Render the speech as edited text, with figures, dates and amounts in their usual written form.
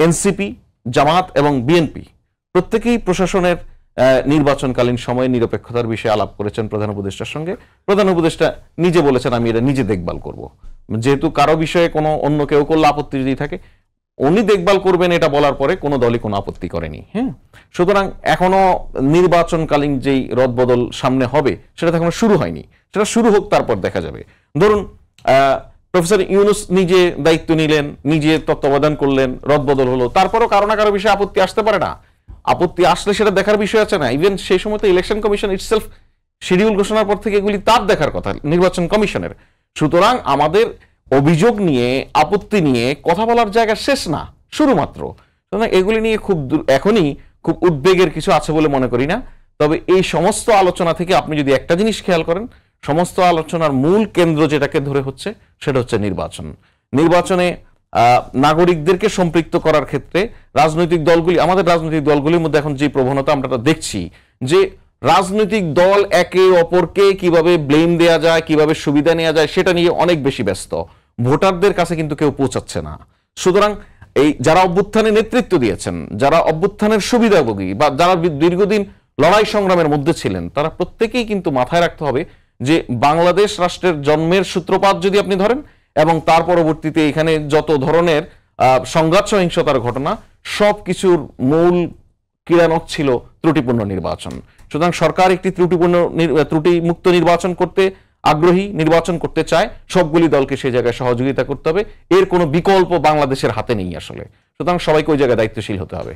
NCP, জামাত এবং BNP প্রত্যেকেই প্রশাসনের নির্বাচনকালীন সময়ে নিরপেক্ষতার বিষয়ে আলাপ করেছেন প্রধান উপদেষ্টার সঙ্গে। প্রধান উপদেষ্টা নিজে বলেছেন আমি এটা নিজে দেখভাল করব, যেহেতু কারো বিষয়ে কোনো অন্য কেউ করলে আপত্তি যদি থাকে উনি দেখভাল করবেন, এটা বলার পরে কোনো দলই কোনো আপত্তি করেনি। হ্যাঁ, সুতরাং এখনো নির্বাচনকালীন যেই রদবদল সামনে হবে সেটা এখনো শুরু হয়নি, সেটা শুরু হোক, তারপর দেখা যাবে। ধরুন প্রফেসর ইউনূস নিজে দায়িত্ব নিলেন, নিজে তত্ত্বাবধান করলেন, রদবদল হলো, তারপরও কারো না কারো বিষয়ে আপত্তি আসতে পারে না। আপত্তি আসলে সেটা দেখার বিষয় আছে না? ইভেন সেই সময় তো ইলেকশন কমিশন ইটসেলফ শিডিউল ঘোষণার পর থেকে এগুলি তার দেখার কথা, নির্বাচন কমিশনের। সুতরাং আমাদের অভিযোগ নিয়ে, আপত্তি নিয়ে কথা বলার জায়গা শেষ না, শুরু মাত্র। সুতরাং এগুলি নিয়ে এখনই খুব উদ্বেগের কিছু আছে বলে মনে করি না। তবে এই সমস্ত আলোচনা থেকে আপনি যদি একটা জিনিস খেয়াল করেন, সমস্ত আলোচনার মূল কেন্দ্র যেটাকে ধরে হচ্ছে সেটা হচ্ছে নির্বাচন। নির্বাচনে নাগরিকদেরকে সম্পৃক্ত করার ক্ষেত্রে রাজনৈতিক দলগুলি, আমাদের রাজনৈতিক দলগুলির মধ্যে এখন যে প্রবণতা আমরা দেখছি, যে রাজনৈতিক দল একে অপরকে কিভাবে ব্লেম দেয়া যায়, কিভাবে সুবিধা নেওয়া যায় সেটা নিয়ে অনেক বেশি ব্যস্ত, ভোটারদের কাছে কিন্তু কেউ পৌঁছাচ্ছে না। সুতরাং এই যারা অভ্যুত্থানে নেতৃত্ব দিয়েছেন, যারা অভ্যুত্থানের সুবিধাভোগী বা যারা দীর্ঘদিন লড়াই সংগ্রামের মধ্যে ছিলেন, তারা প্রত্যেকেই কিন্তু মাথায় রাখতে হবে যে বাংলাদেশ রাষ্ট্রের জন্মের সূত্রপাত যদি আপনি ধরেন এবং তার পরবর্তীতে এখানে যত ধরনের সংঘাত সহিংসতার ঘটনা, সব কিছুর মূল কিরানক ছিল ত্রুটিপূর্ণ নির্বাচন। সুতরাং সরকার একটি ত্রুটিমুক্ত নির্বাচন করতে আগ্রহী, নির্বাচন করতে চায়, সবগুলি দলকে সেই জায়গায় সহযোগিতা করতে হবে। এর কোনো বিকল্প বাংলাদেশের হাতে নেই আসলে। সুতরাং সবাইকে ওই জায়গায় দায়িত্বশীল হতে হবে।